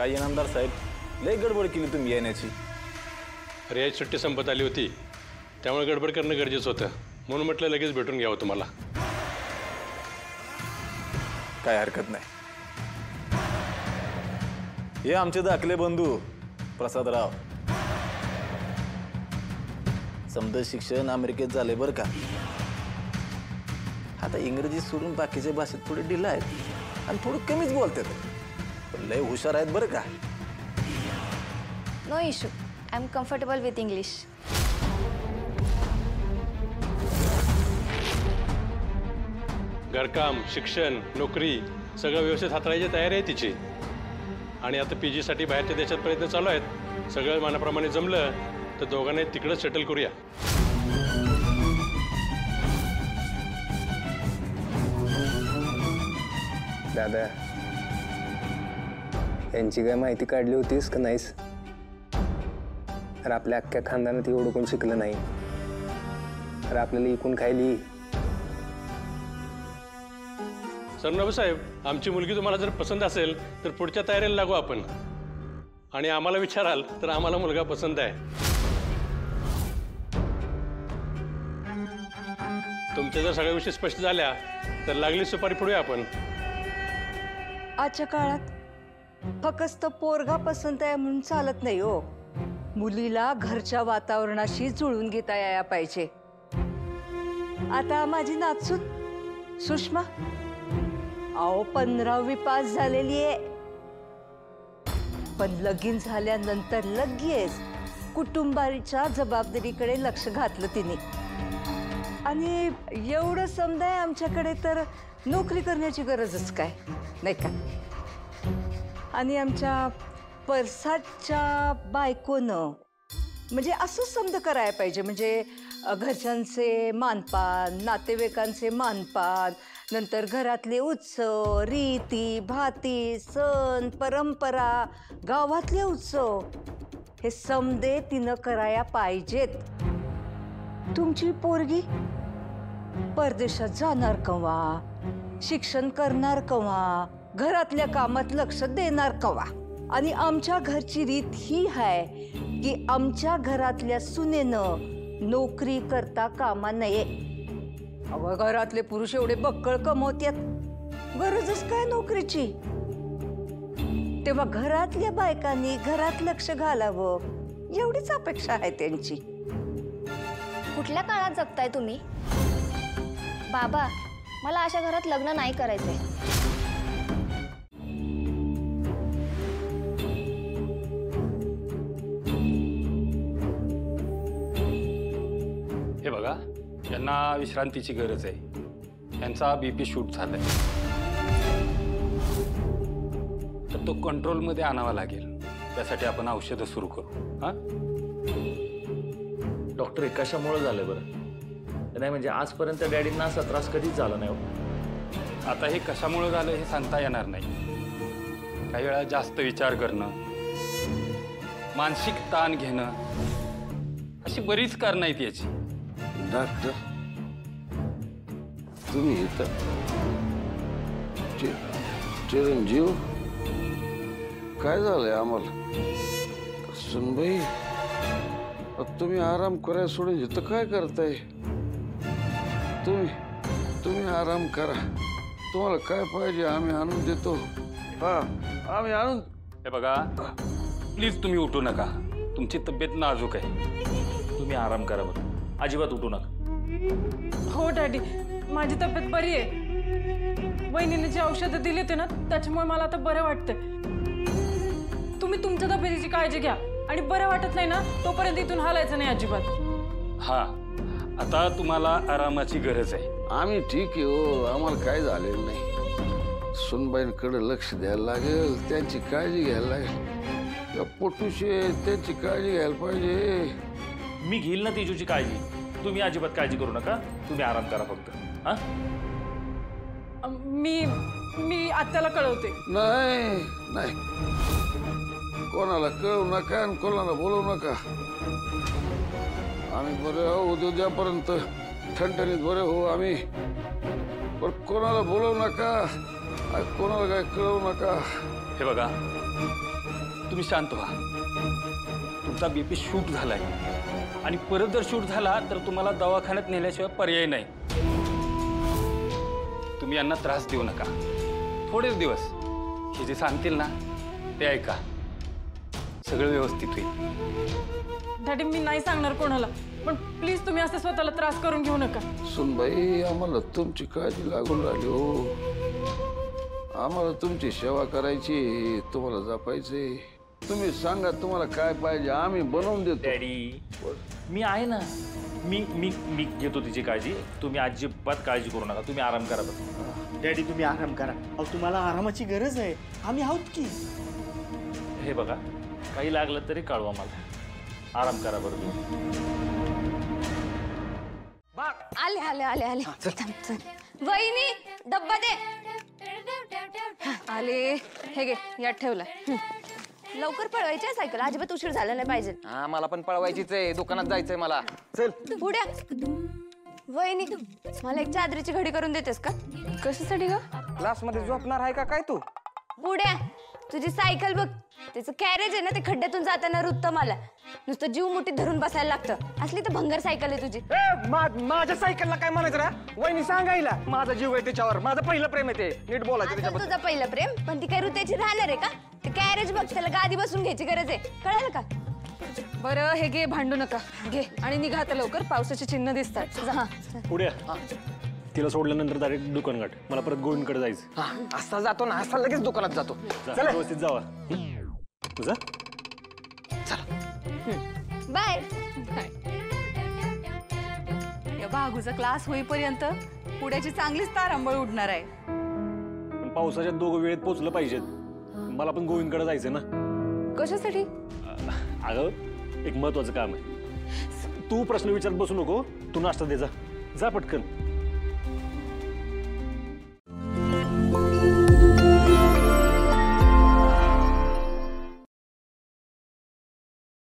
काय इनामदार साहेब लय गडबड केली तुम्ही येण्याची। रियाज सुट्टी संपत आली होती त्यामुळे गडबड करणं गरजेचं होतं म्हणून म्हटलं लगेच भेटून घ्यावं तुम्हाला। काय हरकत नाही। हे आमचे धाकले बंधू प्रसादराव। समजा शिक्षण अमेरिकेत झाले बरं का। आता इंग्रजी सोडून बाकीच्या भाषेत थोडे ढिला आहेत आणि थोडं कमीच बोलतात, पण लय हुशार आहेत बरं का। No issue, I am comfortable with English. घरकाम, शिक्षण, नोकरी सगळं व्यवस्थित हाताळायची तयारी आहे तिची। आणि आता PG साठी बाहेरच्या देशात प्रयत्न चालू आहेत। सगळं मनाप्रमाणे जमलं तर दोघांना तिकडंच सेटल करूया। दादा, यांची काय माहिती काढली होतीस का नाहीस? तर आपल्या अख्ख्या खानदानात एवढं कोण शिकलं नाही, तर आपल्याला इकून खायली। सरनबाबू साहेब, आमची मुलगी तुम्हाला जर पसंत असेल तर पुढच्या तयारीला लागू आपण। आणि आम्हाला विचाराल तर आम्हाला मुलगा पसंत आहे। तुमच्या जर सगळ्या गोष्टी स्पष्ट झाल्या तर लागली सुपारी फोडूया आपण। आजच्या काळात फक्त पोरगा पसंत आहे म्हणून चालत नाही हो। मुलीला घरच्या वातावरणाशी जुळून घेता यायला पाहिजे। आता माझी नातसून सुषमा, अहो 15वी पास झालेली आहे, पण लगीन झाल्यानंतर लगेच कुटुंबाच्या जबाबदारीकडे लक्ष घातलं तिने। आणि एवढं समजाय आमच्याकडे तर नोकरी करण्याची गरजच काय नाही का। आणि आमच्या परसाच्या बायकोनं म्हणजे असं समज करायला पाहिजे, म्हणजे घरच्यांचे मानपान, नातेवाईकांचे मानपान, नंतर घरातले उत्सव, रीती भाती, सण परंपरा, गावातले उत्सव, हे समदे तिनं कराया पाहिजेत। तुमची पोरगी परदेशात जाणार कवा, शिक्षण करणार कवा, घरातल्या कामात लक्ष देणार कवा। आणि आमच्या घरची रीत ही आहे की आमच्या घरातल्या सुनेनं नोकरी करता कामा नये। अव घरातले पुरुष एवढे बक्कळ कमवतात, गरजच काय नोकरीची। तेव्हा घरातल्या बायकांनी घरात लक्ष घालावं एवढीच अपेक्षा आहे त्यांची। कुठल्या काळात जगताय तुम्ही? बाबा, मला अशा घरात लग्न नाही करायचंय। हे बघा, यांना विश्रांतीची गरज आहे। यांचा BP शूट झालाय, तर तो कंट्रोलमध्ये आणावा लागेल। त्यासाठी आपण औषधं सुरू करू। हां डॉक्टर, कशामुळे झालं बरं? नाही म्हणजे आजपर्यंत डॅडींना असा त्रास कधीच झाला नाही हो। आता हे कशामुळे झालं हे सांगता येणार नाही। काही वेळा जास्त विचार करणं, मानसिक ताण घेणं, अशी बरीच कारणं आहेत याची। डॉक्टर, तुम्ही इथं चिरंजीव काय झालंय आम्हाला? सुनबाई, तुम्ही आराम करायला सोडून इथं काय करताय? तुम्ही आराम करा, तुम्हाला काय पाहिजे आम्ही आणून देतो। हा, आम्ही आणून। हे बघा, प्लीज तुम्ही उठू नका, तुमची तब्येत नाजूक आहे। तुम्ही आराम करा बरं, अजिबात उठू नका। हो डॅडी, माझी तब्येत बरी आहे। वहिनीने जे औषधं दिले होते ना त्याच्यामुळे मला आता बरं वाटतंय। तुम्ही तुमच्या तब्येतीची काळजी घ्या आणि बरं वाटत नाही ना तोपर्यंत इथून हालायचं नाही अजिबात। हा, आता तुम्हाला आरामाची गरज आहे। आम्ही ठीक आहे हो, आम्हाला काय झालेलं नाही। सुनबाईंकडे लक्ष द्यायला लागेल, त्यांची काळजी घ्यायला लागेल। या पोटूशी त्यांची काळजी घ्यायला पाहिजे। मी घेईल ना तिजूची काळजी, तुम्ही अजिबात काळजी करू नका। तुम्ही आराम करा फक्त। हां, मी आत्याला कळवते। नाही नाही, कोणाला कळवू नका आणि कोणाला बोलवू नका। आम्ही बरे हो, उद्यापर्यंत ठणठणीत बरे हो आम्ही, पण कोणाला बोलवू नका, कोणाला काय कळवू नका। हे बघा, तुम्ही शांत व्हा. तुमचा BP शूट झालाय आणि परत जर शूट झाला तर तुम्हाला दवाखान्यात नेल्याशिवाय पर्याय नाही. तुम्ही यांना त्रास देऊ नका. थोडेच दिवस हे जे सांगतील ना ते ऐका. सगळं व्यवस्थित होईल. डॅडी मी नाही सांगणार कोणाला, पण प्लीज तुम्ही असं स्वतःला त्रास करून घेऊ नका. सुनबाई आम्हाला तुमची काळजी लागून राहिली हो. आम्हाला तुमची सेवा करायची, तुम्हाला जपायचे. तुम्ही सांगा तुम्हाला काय पाहिजे, आम्ही बनवून देतो. डॅडी मी आहे ना. मी मी मी घेतो तिची काळजी. तुम्ही अजिबात काळजी करू नका. तुम्ही आराम करा बस. डॅडी तुम्ही आराम करा. अहो तुम्हाला आरामाची गरज आहे, आम्ही आहोत की. हे बघा, काही लागलं तरी कळवा मला. आराम करा बरं तुम्ही. आले आले आले आले थांब, चल. वहिनी डब्बा दे. आले, हे घे, यात ठेवलाय. लवकर पळवायची सायकल, अजिबात उशीर झाला नाही पाहिजे. हा मला पण पळवायचीच आहे, दुकानात जायचंय मला. चल पुढ्या. वहिनी मला एक चादरीची घडी करून देतेस का? कशासाठी ग? क्लासमध्ये झोपणार आहे का काय तू? पुढ्या, तुझी सायकल बघ, त्याचं कॅरेज आहे ना, ते खड्ड्यातून जाताना रुततं मला. नुसतं जीव मुठीत धरून बसायला लागतं. असली तर भंगार सायकल आहे तुझी. माझ्या सायकलला काय म्हणायचं रा? वहिनी सांगायला माझा जीव आहे त्याच्यावर. माझं पहिलं प्रेम आहे ते. नीट बोलायचं आता त्याच्याबद्दल. तुझं पहिलं प्रेम, पण ती काय रुत्याची राहणार आहे का? ते कॅरेज बघ, त्याला गादी बसून घ्यायची गरज आहे, कळलं का? बरं हे घे, भांडू नका. घे आणि निघा आता लवकर, पावसाची चिन्ह दिसतात. हा. पुढे तिला सोडल्यानंतर डायरेक्ट दुकान गाठ. मला परत गोविंदकडे जायचं. हा असा जातो ना, असा लगेच दुकानात जातो. जा, व्यवस्थित जावा. तुझा बाय. या बागूचा क्लास होईपर्यंत पुढ्याची चांगलीच तारांबळ उडणार आहे. पण पावसाच्या दोघं वेळेत पोचलं पाहिजेत. मला पण गोविंदकडे जायचंय ना. कशासाठी? अगं एक महत्वाचं काम आहे. तू प्रश्न विचारत बसू नको. तू नाश्ता दे जा. जा पटकन.